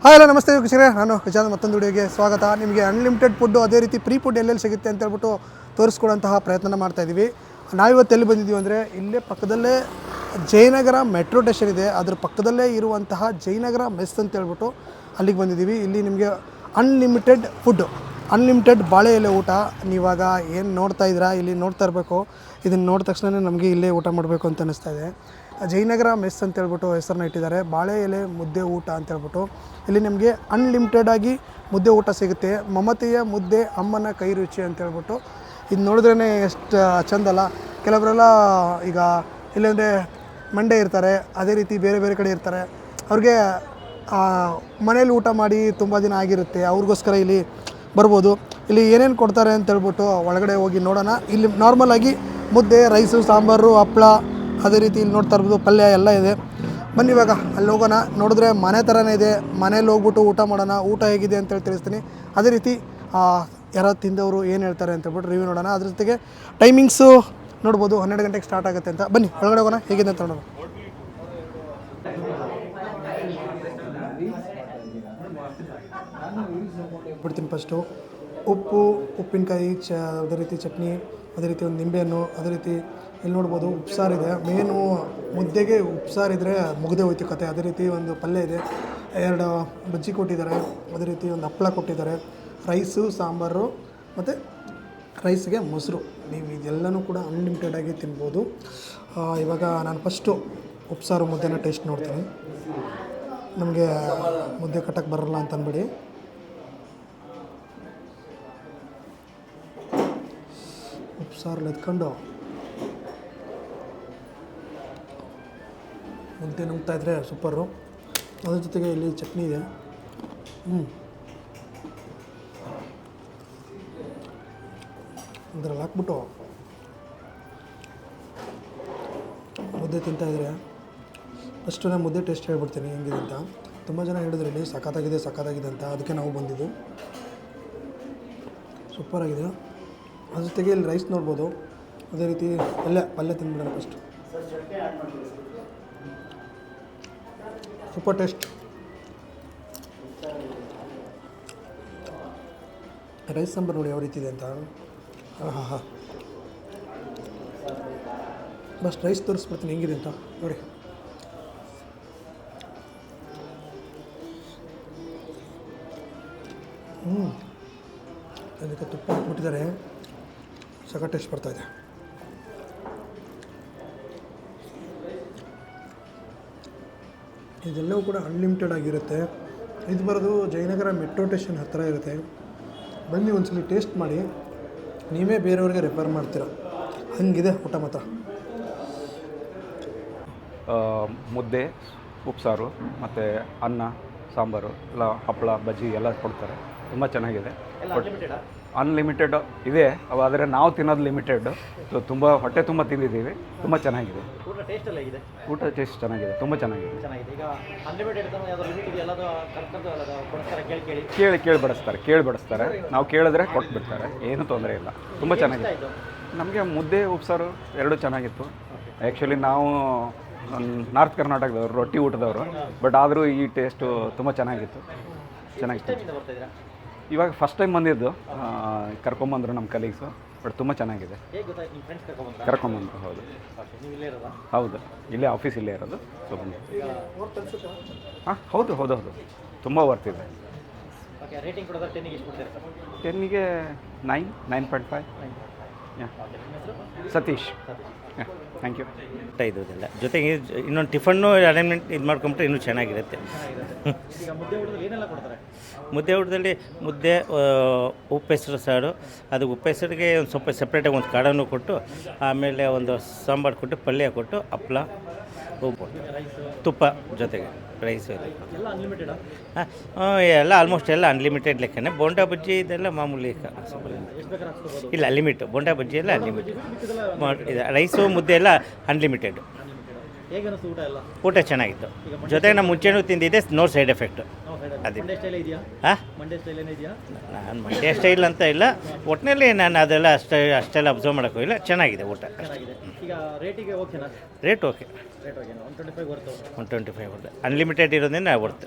Hi hello ನಮಸ್ತೆ ವೀಕ್ಷಕರೇ, ನಾನು ವಿಜಾನ್ ಮತ್ತೊಂದು ವಿಡಿಯೋಗೆ ಸ್ವಾಗತ. ನಿಮಗೆ ಅನ್ಲಿಮಿಟೆಡ್ ಫುಡ್ಡು ಅದೇ ರೀತಿ ಫ್ರೀ ಫುಡ್ ಎಲ್ಲೆಲ್ಲಿ ಸಿಗುತ್ತೆ ಅಂತ ಹೇಳ್ಬಿಟ್ಟು ತೋರಿಸ್ಕೊಡೋಂತಹ ಪ್ರಯತ್ನ ಮಾಡ್ತಾಯಿದ್ದೀವಿ. ನಾವಿವತ್ತು ಎಲ್ಲಿ ಬಂದಿದ್ದೀವಿ ಅಂದರೆ ಇಲ್ಲೇ ಪಕ್ಕದಲ್ಲೇ ಜಯನಗರ ಮೆಟ್ರೋ ಸ್ಟೇಷನ್ ಇದೆ, ಅದ್ರ ಪಕ್ಕದಲ್ಲೇ ಇರುವಂತಹ ಜಯನಗರ ಮೆಸ್ ಅಂತ ಹೇಳ್ಬಿಟ್ಟು ಅಲ್ಲಿಗೆ ಬಂದಿದ್ದೀವಿ. ಇಲ್ಲಿ ನಿಮಗೆ ಅನ್ಲಿಮಿಟೆಡ್ ಫುಡ್ಡು, ಅನ್ಲಿಮಿಟೆಡ್ ಬಾಳೆ ಎಲೆ ಊಟ. ನೀವಾಗ ಏನು ನೋಡ್ತಾ ಇದ್ದೀರಾ, ಇಲ್ಲಿ ನೋಡ್ತಾ ಇರಬೇಕು. ಇದನ್ನು ನೋಡಿದ ತಕ್ಷಣ ನಮಗೆ ಇಲ್ಲೇ ಊಟ ಮಾಡಬೇಕು ಅಂತ ಅನ್ನಿಸ್ತಾ ಇದೆ. ಜಯನಗರ ಮೆಸ್ ಅಂತ ಹೇಳ್ಬಿಟ್ಟು ಹೆಸರನ್ನ ಇಟ್ಟಿದ್ದಾರೆ. ಬಾಳೆ ಎಲೆ ಮುದ್ದೆ ಊಟ ಅಂತ ಹೇಳ್ಬಿಟ್ಟು ಇಲ್ಲಿ ನಿಮಗೆ ಅನ್ಲಿಮಿಟೆಡಾಗಿ ಮುದ್ದೆ ಊಟ ಸಿಗುತ್ತೆ. ಮಮತೆಯ ಮುದ್ದೆ ಅಮ್ಮನ ಕೈ ರುಚಿ ಅಂತ ಹೇಳ್ಬಿಟ್ಟು ಇದು ನೋಡಿದ್ರೇ ಎಷ್ಟು ಚೆಂದಲ್ಲ. ಕೆಲವರೆಲ್ಲ ಈಗ ಇಲ್ಲಾಂದರೆ ಮಂಡ್ಯ ಇರ್ತಾರೆ, ಅದೇ ರೀತಿ ಬೇರೆ ಬೇರೆ ಕಡೆ ಇರ್ತಾರೆ. ಅವ್ರಿಗೆ ಮನೇಲಿ ಊಟ ಮಾಡಿ ತುಂಬ ದಿನ ಆಗಿರುತ್ತೆ, ಅವ್ರಿಗೋಸ್ಕರ ಇಲ್ಲಿ ಬರ್ಬೋದು. ಇಲ್ಲಿ ಏನೇನು ಕೊಡ್ತಾರೆ ಅಂತ ಹೇಳ್ಬಿಟ್ಟು ಒಳಗಡೆ ಹೋಗಿ ನೋಡೋಣ. ಇಲ್ಲಿ ನಾರ್ಮಲಾಗಿ ಮುದ್ದೆ, ರೈಸು, ಸಾಂಬಾರು, ಹಪ್ಪಳ, ಅದೇ ರೀತಿ ಇಲ್ಲಿ ನೋಡ್ತಾ ಇರ್ಬೋದು ಪಲ್ಯ ಎಲ್ಲ ಇದೆ. ಬನ್ನಿ ಇವಾಗ ಅಲ್ಲಿ ಹೋಗೋಣ. ನೋಡಿದ್ರೆ ಮನೆ ಥರನೇ ಇದೆ, ಮನೇಲಿ ಹೋಗ್ಬಿಟ್ಟು ಊಟ ಮಾಡೋಣ. ಊಟ ಹೇಗಿದೆ ಅಂತೇಳಿ ತಿಳಿಸ್ತೀನಿ. ಅದೇ ರೀತಿ ಯಾರು ತಿಂದವರು ಏನು ಹೇಳ್ತಾರೆ ಅಂತ ಹೇಳ್ಬಿಟ್ಟು ರಿವ್ಯೂ ನೋಡೋಣ. ಅದ್ರ ಜೊತೆಗೆ ಟೈಮಿಂಗ್ಸು ನೋಡ್ಬೋದು, 12 ಗಂಟೆಗೆ ಸ್ಟಾರ್ಟ್ ಆಗುತ್ತೆ ಅಂತ. ಬನ್ನಿ ಒಳಗಡೆ ಹೋಗೋಣ, ಹೇಗಿದೆ ಅಂತ ನೋಡೋಣ. ಬಿಡ್ತೀನಿ ಫಸ್ಟು. ಉಪ್ಪು, ಉಪ್ಪಿನಕಾಯಿ, ಅದೇ ರೀತಿ ಚಟ್ನಿ, ಅದೇ ರೀತಿ ಒಂದು ನಿಂಬೆಹಣ್ಣು, ಅದೇ ರೀತಿ ಇಲ್ಲಿ ನೋಡ್ಬೋದು ಉಪ್ಸಾರಿದೆ. ಮೇನು ಮುದ್ದೆಗೆ ಉಪ್ಸಾರಿದ್ರೆ ಮುಗ್ದೇ ಹೋಯ್ತು ಕತೆ. ಅದೇ ರೀತಿ ಒಂದು ಪಲ್ಯ ಇದೆ, 2 ಬಜ್ಜಿ ಕೊಟ್ಟಿದ್ದಾರೆ, ಅದೇ ರೀತಿ ಒಂದು ಹಪ್ಪಳ ಕೊಟ್ಟಿದ್ದಾರೆ, ರೈಸು, ಸಾಂಬಾರು ಮತ್ತು ರೈಸ್ಗೆ ಮೊಸರು. ನೀವು ಇದೆಲ್ಲನೂ ಕೂಡ ಅನ್ಲಿಮಿಟೆಡಾಗಿ ತಿನ್ಬೋದು. ಇವಾಗ ನಾನು ಫಸ್ಟು ಉಪ್ಸಾರು ಮುದ್ದೆನ ಟೇಸ್ಟ್ ನೋಡ್ತೀನಿ. ನಮಗೆ ಮುದ್ದೆ ಕಟ್ಟಕ್ಕೆ ಬರೋಲ್ಲ ಅಂತ ಅಂದ್ಬಿಡಿ. ಉಪ್ಸಾರಲ್ಲಿ ಎತ್ಕೊಂಡು ಮುದ್ದೆ ನುಗ್ತಾಯಿದ್ರೆ ಸೂಪರು. ಅದ್ರ ಜೊತೆಗೆ ಇಲ್ಲಿ ಚಟ್ನಿ ಇದೆ. ಇದರಲ್ಲಿ ಹಾಕ್ಬಿಟ್ಟು ಮುದ್ದೆ ತಿಂತಾಯಿದ್ರೆ ಫಸ್ಟು ನಾನು ಮುದ್ದೆ ಟೇಸ್ಟ್ ಹೇಳ್ಬಿಡ್ತೀನಿ ಹೆಂಗಿದೆ ಅಂತ. ತುಂಬ ಜನ ಹೇಳಿದ್ರು ಇಲ್ಲಿ ಸಖತ್ತಾಗಿದೆ ಸಖತ್ತಾಗಿದೆ ಅಂತ, ಅದಕ್ಕೆ ನಾವು ಬಂದಿದ್ದು. ಸೂಪರಾಗಿದೆ. ಅದ್ರ ಜೊತೆಗೆ ಇಲ್ಲಿ ರೈಸ್ ನೋಡ್ಬೋದು, ಅದೇ ರೀತಿ ಪಲ್ಯ ತಿಂದ್ಬಿಡೋಣ first. Super taste. Rice sambar ನೋಡಿ ಯಾವ ರೀತಿ ಇದೆ ಅಂತ. ಹಾಂ ಬಸ್ ರೈಸ್ ತೋರಿಸ್ಬಿಡ್ತೀನಿ ಹೆಂಗಿದೆ ಅಂತ ನೋಡಿ. ಅದಕ್ಕೆ ತುಪ್ಪ ಹಾಕ್ಬಿಟ್ಟಿದ್ದಾರೆ, ಸಖತ್ ಟೇಸ್ಟ್ ಬರ್ತಾಯಿದೆ. ಇದೆಲ್ಲವೂ ಕೂಡ ಅನ್ಲಿಮಿಟೆಡ್ ಆಗಿರುತ್ತೆ. ಇದು ಬರೋದು ಜಯನಗರ ಮೆಟ್ರೋ ಸ್ಟೇಷನ್ ಹತ್ತಿರ ಇರುತ್ತೆ. ಬನ್ನಿ ಒಂದ್ಸಲಿ ಟೇಸ್ಟ್ ಮಾಡಿ, ನೀವೇ ಬೇರೆಯವ್ರಿಗೆ ರೆಫರ್ ಮಾಡ್ತೀರ, ಹಂಗಿದೆ ಊಟ ಮಾತ್ರ. ಮುದ್ದೆ, ಉಪ್ಸಾರು ಮತ್ತು ಅನ್ನ, ಸಾಂಬಾರು ಎಲ್ಲ, ಹಪ್ಪಳ, ಬಜ್ಜಿ ಎಲ್ಲ ಕೊಡ್ತಾರೆ. ತುಂಬ ಚೆನ್ನಾಗಿದೆ. ಅನ್ಲಿಮಿಟೆಡ್ ಇದೆ, ಆದರೆ ನಾವು ತಿನ್ನೋದು ಲಿಮಿಟೆಡ್. ಸೊ ತುಂಬ ಹೊಟ್ಟೆ ತುಂಬ ತಿಂದಿದ್ದೀವಿ. ತುಂಬ ಚೆನ್ನಾಗಿದೆ. ಊಟ ಟೇಸ್ಟ್ ಚೆನ್ನಾಗಿದೆ, ತುಂಬ ಚೆನ್ನಾಗಿದೆ. ಕೇಳಿ ಬಡಿಸ್ತಾರೆ. ನಾವು ಕೇಳಿದ್ರೆ ಕೊಟ್ಬಿಡ್ತಾರೆ, ಏನೂ ತೊಂದರೆ ಇಲ್ಲ. ತುಂಬ ಚೆನ್ನಾಗಿದೆ. ನಮಗೆ ಮುದ್ದೆ, ಉಪ್ಸಾರು ಎರಡೂ ಚೆನ್ನಾಗಿತ್ತು. ಆ್ಯಕ್ಚುಲಿ ನಾವು ನಾರ್ತ್ ಕರ್ನಾಟಕದವರು, ರೊಟ್ಟಿ ಊಟದವರು, ಬಟ್ ಆದರೂ ಈ ಟೇಸ್ಟು ತುಂಬ ಚೆನ್ನಾಗಿತ್ತು. ಇವಾಗ ಫಸ್ಟ್ ಟೈಮ್ ಬಂದಿದ್ದು, ಕರ್ಕೊಂಬಂದರು ನಮ್ಮ ಕಲೀಗ್ಸು. ಬಟ್ ತುಂಬ ಚೆನ್ನಾಗಿದೆ. ಕರ್ಕೊಂಬಂದರು. ಹೌದು ಇಲ್ಲೇ ಆಫೀಸ್ ಇಲ್ಲೇ ಇರೋದು. ಸೊ ಹಾಂ ಹೌದು ತುಂಬ ವರ್ತಿದೆ. 10ಗೆ 9.5. ಸತೀಶ್. Thank you. ಇರೋದಿಲ್ಲ ಜೊತೆಗೆ ಇನ್ನೊಂದು ಟಿಫನ್ನು ಅರೇಂಜ್ಮೆಂಟ್ ಇದು ಮಾಡ್ಕೊಂಬಿಟ್ರೆ ಇನ್ನೂ ಚೆನ್ನಾಗಿರುತ್ತೆ. ಮುದ್ದೆ ಊಟದಲ್ಲಿ ಮುದ್ದೆ, ಉಪ್ಪೆಸರು ಸಾರು, ಅದು ಉಪ್ಪೆಸರಿಗೆ ಒಂದು ಸ್ವಲ್ಪ ಸಪ್ರೇಟಾಗಿ ಒಂದು ಕಾಳನ್ನು ಕೊಟ್ಟು, ಆಮೇಲೆ ಒಂದು ಸಾಂಬಾರು ಕೊಟ್ಟು, ಪಲ್ಯ ಕೊಟ್ಟು, ಹಪ್ಪಳ, ಉಪ್ಪು, ತುಪ್ಪ ಜೊತೆಗೆ ರೈಸು ಎಲ್ಲ ಆಲ್ಮೋಸ್ಟ್ ಎಲ್ಲ ಅನ್ಲಿಮಿಟೆಡ್ ಲೆಕ್ಕನೇ. ಬೋಂಡಾ ಬಜ್ಜಿ ಇದೆಲ್ಲ ಮಾಮೂಲಿ ಇಲ್ಲ ಲಿಮಿಟು. ಬೋಂಡಾ ಬಜ್ಜಿ ಎಲ್ಲ ಅನ್ಲಿಮಿಟೆಡ್. ಇದು ರೈಸು ಮುದ್ದೆ ಎಲ್ಲ ಅನ್ಲಿಮಿಟೆಡ್. ಊಟ ಚೆನ್ನಾಗಿತ್ತು. ಜೊತೆಗೆ ನಾನು ಮುಂಚೆನೂ ತಿಂದಿದ್ದೆ, ನೋ ಸೈಡ್ ಎಫೆಕ್ಟು. ಅದೇ ಹಾಂ ನಾನು ಮಂಡ್ಯ ಸ್ಟೈಲ್ ಅಂತ ಇಲ್ಲ, ಒಟ್ಟಿನಲ್ಲಿ ನಾನು ಅದೆಲ್ಲ ಅಷ್ಟೆಲ್ಲ ಅಬ್ಸರ್ವ್ ಮಾಡೋಕ್ಕೋಗಿಲ್ಲ. ಚೆನ್ನಾಗಿದೆ ಊಟ. Rate okay. 125 ಅನ್ಲಿಮಿಟೆಡ್ ಇರೋದ್ರಿಂದ ವರ್ತ್.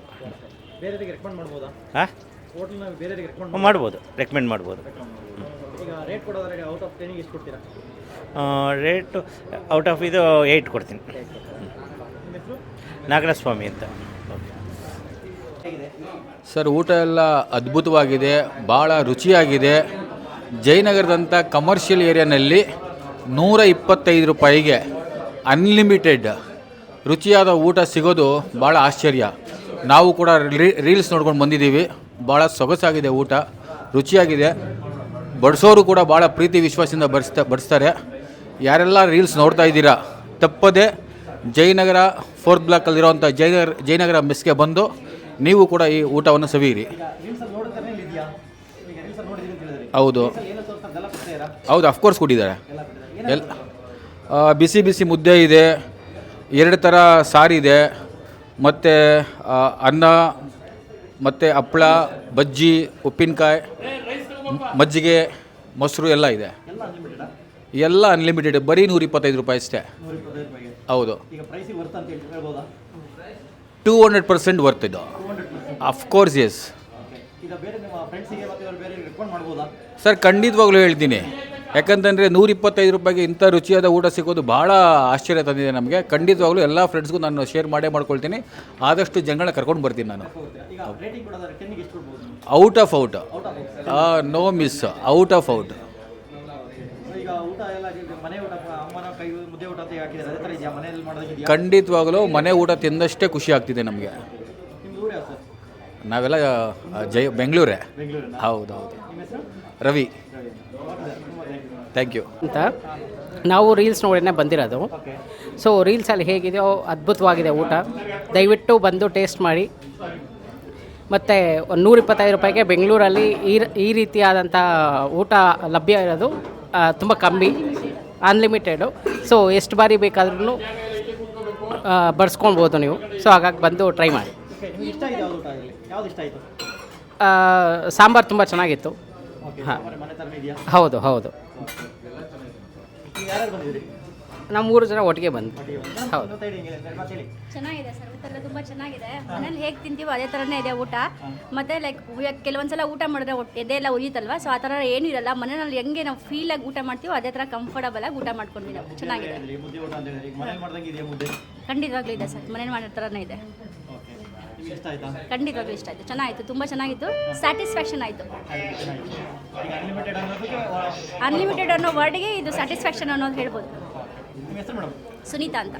ಬೇರೆಯವರಿಗೆ ರೆಕಮೆಂಡ್ ಮಾಡ್ಬೋದಾ? ಹಾಂ ಹೋಟೆಲ್ನ ಬೇರೆಯವರಿಗೆ ರೆಕಮೆಂಡ್ ಮಾಡ್ಬೋದು, ರೆಕಮೆಂಡ್ ಮಾಡ್ಬೋದು. ಈಗ ರೇಟ್ ಕೊಡೋದಾದ್ರೆ ಔಟ್ ಆಫ್ 10ಗೆ ಎಷ್ಟು ಕೊಡ್ತೀರಾ? ರೇಟು ಔಟ್ ಆಫ್ ಇದು 8 ಕೊಡ್ತೀನಿ. ನಿಮ್ಮ ಹೆಸರು? ನಾಗರಸ್ವಾಮಿ ಅಂತ. ಹೇಗಿದೆ? ಸರ್ ಊಟ ಎಲ್ಲ ಅದ್ಭುತವಾಗಿದೆ, ಭಾಳ ರುಚಿಯಾಗಿದೆ. ಜಯನಗರದಂಥ ಕಮರ್ಷಿಯಲ್ ಏರಿಯಾನಲ್ಲಿ 125 ರೂಪಾಯಿಗೆ ಅನ್ಲಿಮಿಟೆಡ್ ರುಚಿಯಾದ ಊಟ ಸಿಗೋದು ಭಾಳ ಆಶ್ಚರ್ಯ. ನಾವು ಕೂಡ ರೀಲ್ಸ್ ನೋಡ್ಕೊಂಡು ಬಂದಿದ್ದೀವಿ. ಭಾಳ ಸೊಗಸಾಗಿದೆ ಊಟ, ರುಚಿಯಾಗಿದೆ. ಬಡಿಸೋರು ಕೂಡ ಭಾಳ ಪ್ರೀತಿ ವಿಶ್ವಾಸದಿಂದ ಬಡಿಸ್ತಾರೆ. ಯಾರೆಲ್ಲ ರೀಲ್ಸ್ ನೋಡ್ತಾ ಇದ್ದೀರಾ ತಪ್ಪದೆ ಜಯನಗರ 4th ಬ್ಲಾಕಲ್ಲಿರೋವಂಥ ಜಯನಗರ ಮೆಸ್ಗೆ ಬಂದು ನೀವು ಕೂಡ ಈ ಊಟವನ್ನು ಸವಿಯಿರಿ. ಹೌದು ಹೌದು, ಅಫ್ಕೋರ್ಸ್ ಕೊಟ್ಟಿದ್ದಾರೆ. ಬಿಸಿ ಬಿಸಿ ಮುದ್ದೆ ಇದೆ, 2 ಥರ ಸಾರಿದೆ, ಮತ್ತು ಅನ್ನ ಮತ್ತು ಹಪ್ಪಳ, ಬಜ್ಜಿ, ಉಪ್ಪಿನಕಾಯಿ, ಮಜ್ಜಿಗೆ, ಮೊಸರು ಎಲ್ಲ ಇದೆ. ಎಲ್ಲ ಅನ್ಲಿಮಿಟೆಡ್, ಬರೀ 125 ರೂಪಾಯಿ ಅಷ್ಟೇ. ಹೌದು, 200% ವರ್ತ್ ಇದು. ಅಫ್ಕೋರ್ಸ್ ಎಸ್ ಸರ್, ಖಂಡಿತವಾಗ್ಲೂ ಹೇಳ್ತೀನಿ. ಯಾಕಂತಂದರೆ 125 ರೂಪಾಯಿಗೆ ಇಂಥ ರುಚಿಯಾದ ಊಟ ಸಿಗೋದು ಭಾಳ ಆಶ್ಚರ್ಯ ತಂದಿದೆ ನಮಗೆ. ಖಂಡಿತವಾಗ್ಲೂ ಎಲ್ಲ ಫ್ರೆಂಡ್ಸ್ಗೂ ನಾನು ಶೇರ್ ಮಾಡ್ಕೊಳ್ತೀನಿ. ಆದಷ್ಟು ಜನಗಳನ್ನ ಕರ್ಕೊಂಡು ಬರ್ತೀನಿ ನಾನು. Out of out, no miss, out of out. ಖಂಡಿತವಾಗಲೂ ಮನೆ ಊಟ ತಿಂದಷ್ಟೇ ಖುಷಿ ಆಗ್ತಿದೆ ನಮಗೆ. ನಾವೆಲ್ಲ ಬೆಂಗಳೂರೇ. ಹೌದು ಹೌದು. Ravi, thank you. ಅಂತ ನಾವು ರೀಲ್ಸ್ ನೋಡಿನೇ ಬಂದಿರೋದು. ಸೊ ರೀಲ್ಸಲ್ಲಿ ಹೇಗಿದೆಯೋ ಅದ್ಭುತವಾಗಿದೆ ಊಟ. ದಯವಿಟ್ಟು ಬಂದು ಟೇಸ್ಟ್ ಮಾಡಿ. ಮತ್ತು 125 ರೂಪಾಯಿಗೆ ಬೆಂಗಳೂರಲ್ಲಿ ಈ ರೀತಿಯಾದಂಥ ಊಟ ಲಭ್ಯ ಇರೋದು ತುಂಬ ಕಮ್ಮಿ, ಅನ್ಲಿಮಿಟೆಡು. ಸೊ ಎಷ್ಟು ಬಾರಿ ಬೇಕಾದ್ರೂ ಬಡಿಸ್ಕೊಳ್ಬೋದು ನೀವು. ಸೊ ಹಾಗಾಗಿ ಬಂದು ಟ್ರೈ ಮಾಡಿ. ಸಾಂಬಾರು ತುಂಬ ಚೆನ್ನಾಗಿತ್ತು. ಹಾಂ, ಹೌದು ಹೌದು. ನಾವು 3 ಜನ ಒಟ್ಟಿಗೆ ಬಂದು. ಹೌದು, ಚೆನ್ನಾಗಿದೆ ಸರ್, ಊಟ ಎಲ್ಲ ತುಂಬ ಚೆನ್ನಾಗಿದೆ. ಮನೇಲಿ ಹೇಗೆ ತಿಂತೀವೋ ಅದೇ ಥರನೇ ಇದೆ ಊಟ. ಮತ್ತು ಲೈಕ್ ಕೆಲವೊಂದ್ಸಲ ಊಟ ಮಾಡಿದ್ರೆ ಎದೆ ಎಲ್ಲ ಉರಿಯುತ್ತಲ್ವ, ಸೊ ಆ ಥರ ಏನೂ ಇರಲ್ಲ. ಮನೆಯಲ್ಲಿ ಹೆಂಗೆ ನಾವು ಫೀಲಾಗಿ ಊಟ ಮಾಡ್ತೀವೋ ಅದೇ ಥರ ಕಂಫರ್ಟಬಲಾಗಿ ಊಟ ಮಾಡ್ಕೊಂಡ್ವಿ ನಾವು. ಚೆನ್ನಾಗಿದೆ, ಖಂಡಿತವಾಗ್ಲೂ ಇದೆ ಸರ್, ಮನೇಲಿ ಮಾಡಿರೋ ಥರನೇ ಇದೆ. ಖಂಡಿತವಾಗ್ಲೂ ಇಷ್ಟ ಆಯಿತು, ಚೆನ್ನಾಗಿತ್ತು, ತುಂಬ ಚೆನ್ನಾಗಿತ್ತು, ಸ್ಯಾಟಿಸ್ಫ್ಯಾಕ್ಷನ್ ಆಯಿತು. ಅನ್ಲಿಮಿಟೆಡ್ ಅನ್ನೋ ವರ್ಡ್ಗೆ ಇದು ಸ್ಯಾಟಿಸ್ಫ್ಯಾಕ್ಷನ್ ಅನ್ನೋದು ಹೇಳ್ಬೋದು. ಸುನೀತಾ ಅಂತ.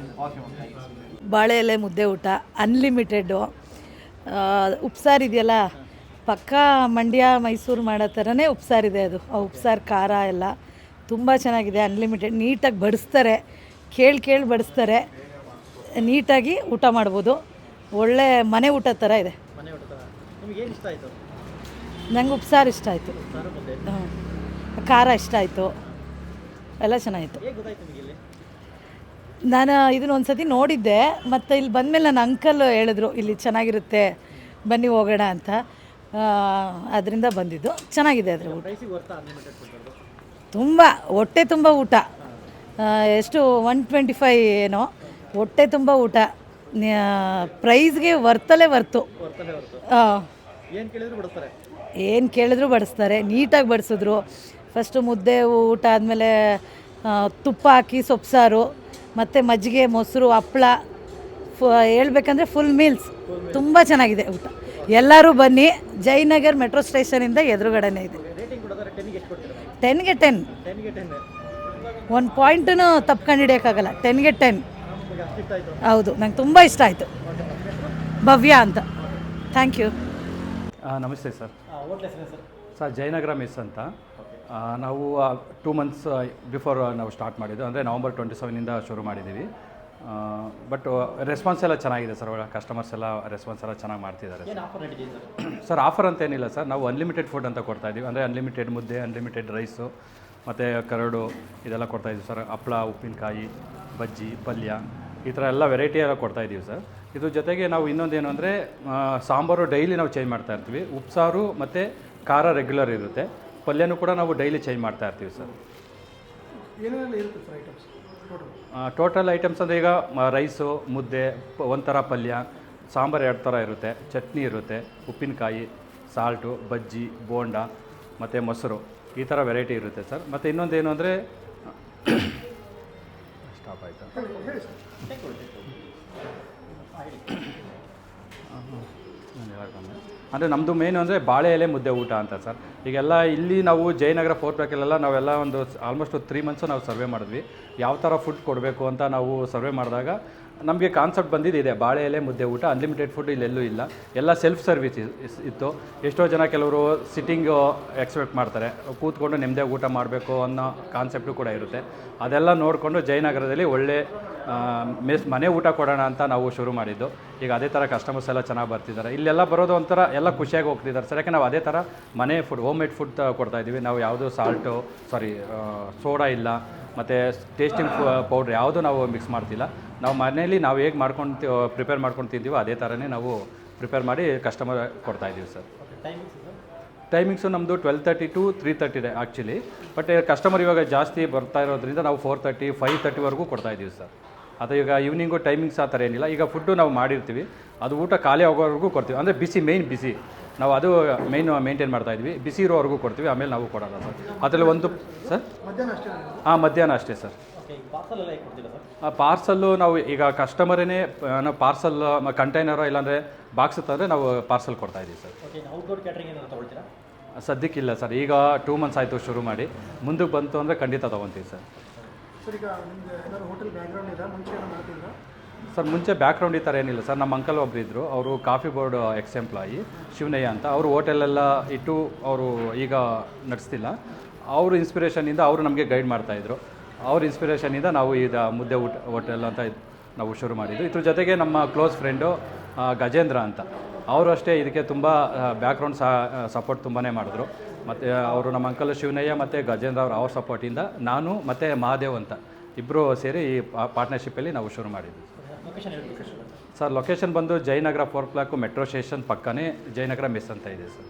ಬಾಳೆ ಎಲೆ ಮುದ್ದೆ ಊಟ ಅನ್ಲಿಮಿಟೆಡ್ಡು. ಉಪ್ಸಾರು ಇದೆಯಲ್ಲ, ಪಕ್ಕಾ ಮಂಡ್ಯ ಮೈಸೂರು ಮಾಡೋ ಥರನೇ ಉಪ್ಸಾರಿದೆ ಅದು. ಆ ಉಪ್ಸಾರು ಖಾರ ಎಲ್ಲ ತುಂಬ ಚೆನ್ನಾಗಿದೆ. ಅನ್ಲಿಮಿಟೆಡ್, ನೀಟಾಗಿ ಬಡಿಸ್ತಾರೆ, ಕೇಳಿ ಬಡಿಸ್ತಾರೆ, ನೀಟಾಗಿ ಊಟ ಮಾಡ್ಬೋದು. ಒಳ್ಳೆ ಮನೆ ಊಟ ಥರ ಇದೆ. ನಂಗೆ ಉಪ್ಸಾರು ಇಷ್ಟ ಆಯಿತು, ಖಾರ ಇಷ್ಟ ಆಯಿತು, ಎಲ್ಲ ಚೆನ್ನಾಗಿತ್ತು. ನಾನು ಇದನ್ನ ಒಂದು ಸತಿ ನೋಡಿದ್ದೆ, ಮತ್ತು ಇಲ್ಲಿ ಬಂದಮೇಲೆ ನನ್ನ ಅಂಕಲ್ ಹೇಳಿದ್ರು ಇಲ್ಲಿ ಚೆನ್ನಾಗಿರುತ್ತೆ ಬನ್ನಿ ಹೋಗೋಣ ಅಂತ. ಅದರಿಂದ ಬಂದಿದ್ದು. ಚೆನ್ನಾಗಿದೆ ಅದರ ಊಟ, ತುಂಬ ಹೊಟ್ಟೆ ತುಂಬ ಊಟ. ಎಷ್ಟು 125 ಏನೋ, ಹೊಟ್ಟೆ ತುಂಬ ಊಟ. ಪ್ರೈಸ್ಗೆ ವರ್ತಲೇ ವರ್ತು. ಏನು ಕೇಳಿದ್ರು ಬಡಿಸ್ತಾರೆ, ನೀಟಾಗಿ ಬಡಿಸಿದ್ರು. ಫಸ್ಟು ಮುದ್ದೆ ಊಟ ಆದಮೇಲೆ ತುಪ್ಪ ಹಾಕಿ ಸೊಪ್ಪು ಮತ್ತು ಮಜ್ಜಿಗೆ, ಮೊಸರು, ಹಪ್ಪಳ, ಹೇಳ್ಬೇಕಂದ್ರೆ ಫುಲ್ ಮೀಲ್ಸ್. ತುಂಬ ಚೆನ್ನಾಗಿದೆ ಊಟ. ಎಲ್ಲರೂ ಬನ್ನಿ, ಜಯನಗರ್ ಮೆಟ್ರೋ ಸ್ಟೇಷನಿಂದ ಎದುರುಗಡೆನೇ ಇದೆ. 10ಗೆ 10, 1 ಪಾಯಿಂಟೂ ತಪ್ಕೊಂಡು ಹಿಡಿಯೋಕ್ಕಾಗಲ್ಲ. 10ಗೆ 10. ಹೌದು, ನಂಗೆ ತುಂಬ ಇಷ್ಟ ಆಯಿತು. ಭವ್ಯ ಅಂತ. Thank you. ನಮಸ್ತೆ ಸರ್. ಸರ್ ಜಯನಗರ ಮೆಸ್ ಅಂತ. ನಾವು 2 ಮಂತ್ಸ್ ಬಿಫೋರ್ ನಾವು ಸ್ಟಾರ್ಟ್ ಮಾಡಿದ್ದು, ಅಂದರೆ ನವಂಬರ್ 27ಇಂದ ಶುರು ಮಾಡಿದ್ದೀವಿ. ಬಟ್ ರೆಸ್ಪಾನ್ಸ್ ಎಲ್ಲ ಚೆನ್ನಾಗಿದೆ ಸರ್. ಕಸ್ಟಮರ್ಸ್ ಎಲ್ಲ ರೆಸ್ಪಾನ್ಸ್ ಎಲ್ಲ ಚೆನ್ನಾಗಿ ಮಾಡ್ತಿದ್ದಾರೆ ಸರ್. ಆಫರ್ ಅಂತ ಏನಿಲ್ಲ ಸರ್, ನಾವು ಅನ್ಲಿಮಿಟೆಡ್ ಫುಡ್ ಅಂತ ಕೊಡ್ತಾಯಿದ್ದೀವಿ. ಅಂದರೆ ಅನ್ಲಿಮಿಟೆಡ್ ಮುದ್ದೆ, ಅನ್ಲಿಮಿಟೆಡ್ ರೈಸು, ಮತ್ತು ಕರಡು ಇದೆಲ್ಲ ಕೊಡ್ತಾಯಿದ್ದೀವಿ ಸರ್. ಹಪ್ಪಳ, ಉಪ್ಪಿನಕಾಯಿ, ಬಜ್ಜಿ, ಪಲ್ಯ, ಈ ಥರ ಎಲ್ಲ ವೆರೈಟಿ ಎಲ್ಲ ಕೊಡ್ತಾಯಿದ್ದೀವಿ ಸರ್. ಇದ್ರ ಜೊತೆಗೆ ನಾವು ಇನ್ನೊಂದೇನು ಅಂದರೆ ಸಾಂಬಾರು ಡೈಲಿ ನಾವು ಚೇಂಜ್ ಮಾಡ್ತಾಯಿರ್ತೀವಿ. ಉಪ್ಸಾರು ಮತ್ತು ಖಾರ ರೆಗ್ಯುಲರ್ ಇರುತ್ತೆ. ಪಲ್ಯನೂ ಕೂಡ ನಾವು ಡೈಲಿ ಚೇಂಜ್ ಮಾಡ್ತಾ ಇರ್ತೀವಿ ಸರ್. ಟೋಟಲ್ ಐಟಮ್ಸ್ ಅಂದರೆ ಈಗ ರೈಸು, ಮುದ್ದೆ, ಒಂಥರ ಪಲ್ಯ, ಸಾಂಬಾರು 2 ಥರ ಇರುತ್ತೆ, ಚಟ್ನಿ ಇರುತ್ತೆ, ಉಪ್ಪಿನಕಾಯಿ, ಸಾಲ್ಟು, ಬಜ್ಜಿ, ಬೋಂಡ ಮತ್ತು ಮೊಸರು ಈ ಥರ ವೆರೈಟಿ ಇರುತ್ತೆ ಸರ್. ಮತ್ತು ಇನ್ನೊಂದೇನು ಅಂದರೆ ಸ್ಟಾಪ್ ಆಯಿತಾ ಅಂದರೆ ನಮ್ಮದು ಮೇನು ಅಂದರೆ ಬಾಳೆ ಎಲೆ ಮುದ್ದೆ ಊಟ ಅಂತ ಸರ್. ಈಗೆಲ್ಲ ಇಲ್ಲಿ ನಾವು ಜಯನಗರ 4 ಬ್ಲಾಕಲ್ಲೆಲ್ಲ ನಾವೆಲ್ಲ ಒಂದು ಆಲ್ಮೋಸ್ಟ್ 3 ಮಂತ್ಸು ನಾವು ಸರ್ವೆ ಮಾಡಿದ್ವಿ, ಯಾವ ಥರ ಫುಡ್ ಕೊಡಬೇಕು ಅಂತ ನಾವು ಸರ್ವೆ ಮಾಡಿದಾಗ ನಮಗೆ ಕಾನ್ಸೆಪ್ಟ್ ಬಂದಿದೆ, ಬಾಳೆ ಎಲೆ ಮುದ್ದೆ ಊಟ, ಅನ್ಲಿಮಿಟೆಡ್ ಫುಡ್ ಇಲ್ಲೆಲ್ಲೂ ಇಲ್ಲ, ಎಲ್ಲ ಸೆಲ್ಫ್ ಸರ್ವಿಸ್ ಇತ್ತು. ಎಷ್ಟೋ ಜನ ಕೆಲವರು ಸಿಟ್ಟಿಂಗು ಎಕ್ಸ್ಪೆಕ್ಟ್ ಮಾಡ್ತಾರೆ, ಕೂತ್ಕೊಂಡು ನೆಮ್ಮದಿಯಾಗಿ ಊಟ ಮಾಡಬೇಕು ಅನ್ನೋ ಕಾನ್ಸೆಪ್ಟು ಕೂಡ ಇರುತ್ತೆ. ಅದೆಲ್ಲ ನೋಡಿಕೊಂಡು ಜಯನಗರದಲ್ಲಿ ಒಳ್ಳೆ ಮನೆ ಊಟ ಕೊಡೋಣ ಅಂತ ನಾವು ಶುರು ಮಾಡಿದ್ದು. ಈಗ ಅದೇ ಥರ ಕಸ್ಟಮರ್ಸ್ ಎಲ್ಲ ಚೆನ್ನಾಗಿ ಬರ್ತಿದ್ದಾರೆ. ಇಲ್ಲೆಲ್ಲ ಬರೋದು ಒಂಥರ ಎಲ್ಲ ಖುಷಿಯಾಗಿ ಹೋಗ್ತಿದ್ದಾರೆ ಸರ್. ಯಾಕೆ ನಾವು ಅದೇ ಥರ ಮನೆ ಫುಡ್, ಹೋಮ್ ಮೇಡ್ ಫುಡ್ ಕೊಡ್ತಾಯಿದ್ದೀವಿ. ನಾವು ಯಾವುದೂ ಸೋಡಾ ಇಲ್ಲ, ಮತ್ತು ಟೇಸ್ಟಿಂಗ್ ಪೌಡ್ರ್ ಯಾವುದೂ ನಾವು ಮಿಕ್ಸ್ ಮಾಡ್ತಿಲ್ಲ. ನಾವು ಮನೇಲಿ ನಾವು ಹೇಗೆ ಪ್ರಿಪೇರ್ ಮಾಡ್ಕೊಂಡು ತಿಂತೀವೋ ಅದೇ ಥರನೇ ನಾವು ಪ್ರಿಪೇರ್ ಮಾಡಿ ಕಸ್ಟಮರ್ ಕೊಡ್ತಾಯಿದ್ದೀವಿ ಸರ್. ಟೈಮಿಂಗ್ಸು ನಮ್ಮದು 12:30 to 3:30 ಇದೆ ಆ್ಯಕ್ಚುಲಿ. ಬಟ್ ಕಸ್ಟಮರ್ ಇವಾಗ ಜಾಸ್ತಿ ಬರ್ತಾ ಇರೋದ್ರಿಂದ ನಾವು 4:30, 5:30ವರೆಗೂ ಕೊಡ್ತಾಯಿದ್ದೀವಿ ಸರ್. ಅದು ಈಗ ಈವ್ನಿಂಗು ಟೈಮಿಂಗ್ಸ್ ಆ ಥರ ಏನಿಲ್ಲ. ಈಗ ಫುಡ್ಡು ನಾವು ಮಾಡಿರ್ತೀವಿ, ಅದು ಊಟ ಖಾಲಿ ಆಗೋವರೆಗೂ ಕೊಡ್ತೀವಿ. ಅಂದರೆ ಬಿಸಿ ನಾವು ಅದು ಮೇಂಟೈನ್ ಮಾಡ್ತಾಯಿದ್ವಿ. ಬಿಸಿ ಇರೋವರೆಗೂ ಕೊಡ್ತೀವಿ, ಆಮೇಲೆ ನಾವು ಕೊಡೋಲ್ಲ ಸರ್. ಅದರಲ್ಲಿ ಒಂದು ಸರ್ ಮಧ್ಯಾಹ್ನ ಅಷ್ಟೇ ಸರ್. ಪಾರ್ಸಲ್ ಎಲ್ಲ ಹೇಗೆ ಕೊಡ್ತೀರಾ ಸರ್? ಪಾರ್ಸಲ್ಲು ನಾವು ಈಗ ಕಸ್ಟಮರೇ ನಾವು ಪಾರ್ಸಲ್ ಕಂಟೈನರು ಇಲ್ಲಾಂದರೆ ಬಾಕ್ಸ್ ತಂದರೆ ನಾವು ಪಾರ್ಸಲ್ ಕೊಡ್ತಾಯಿದ್ದೀವಿ ಸರ್. ಓಕೆ, ಔಟ್ಡೋರ್ ಕ್ಯಾಟ್ರಿಂಗ್ ಏನಾದ್ರು ತೊಗೊಳ್ತೀರಾ? ಸದ್ಯಕ್ಕಿಲ್ಲ ಸರ್. ಈಗ 2 ಮಂತ್ಸ್ ಆಯಿತು ಶುರು ಮಾಡಿ. ಮುಂದಕ್ಕೆ ಬಂತು ಅಂದರೆ ಖಂಡಿತ ತೊಗೊತೀವಿ ಸರ್. ಸರ್, ಈಗ ನಿಮಗೆ ಏನಾದ್ರು ಹೋಟೆಲ್ ಬ್ಯಾಕ್ಗ್ರೌಂಡ್ ಇದೆ, ಮುಂಚೆ ಏನೋ ಮಾಡ್ತಿದ್ರಾ? ಸರ್ ಮುಂಚೆ ಬ್ಯಾಕ್ಗ್ರೌಂಡ್ ಈ ಥರ ಏನಿಲ್ಲ ಸರ್. ನಮ್ಮ ಅಂಕಲ್ ಒಬ್ಬರು ಇದ್ದರು, ಅವರು ಕಾಫಿ ಬೋರ್ಡ್ ಎಕ್ಸ್ ಎಂಪ್ಲಾಯಿ ಶಿವನಯ್ಯ ಅಂತ. ಅವರು ಹೋಟೆಲೆಲ್ಲ ಇಟ್ಟು ಅವರು ಈಗ ನಡೆಸ್ತಿಲ್ಲ. ಅವರು ಇನ್ಸ್ಪಿರೇಷನಿಂದ ಅವರು ನಮಗೆ ಗೈಡ್ ಮಾಡ್ತಾಯಿದ್ರು. ಅವ್ರ ಇನ್ಸ್ಪಿರೇಷನಿಂದ ನಾವು ಈಗ ಮುದ್ದೆ ಹೋಟೆಲ್ ಅಂತ ನಾವು ಶುರು ಮಾಡಿದ್ದು. ಇದ್ರ ಜೊತೆಗೆ ನಮ್ಮ ಕ್ಲೋಸ್ ಫ್ರೆಂಡು ಗಜೇಂದ್ರ ಅಂತ, ಅವರು ಅಷ್ಟೇ ಇದಕ್ಕೆ ತುಂಬ ಬ್ಯಾಕ್ಗ್ರೌಂಡ್ ಸಪೋರ್ಟ್ ತುಂಬಾ ಮಾಡಿದ್ರು. ಮತ್ತು ಅವರು ನಮ್ಮ ಅಂಕಲ್ ಶಿವನಯ್ಯ ಮತ್ತು ಗಜೇಂದ್ರ ಅವ್ರ ಸಪೋರ್ಟಿಂದ ನಾನು ಮತ್ತು ಮಹಾದೇವ್ ಅಂತ ಇಬ್ಬರು ಸೇರಿ ಈ ಪಾರ್ಟ್ನರ್ಶಿಪ್ಪಲ್ಲಿ ನಾವು ಶುರು ಮಾಡಿದ್ವಿ ಸರ್. ಲೊಕೇಶನ್ ಬಂದು ಜಯನಗರ 4 ಬ್ಲಾಕು ಮೆಟ್ರೋ ಸ್ಟೇಷನ್ ಪಕ್ಕನೇ ಜಯನಗರ ಮೆಸ್ ಅಂತ ಇದೆ ಸರ್.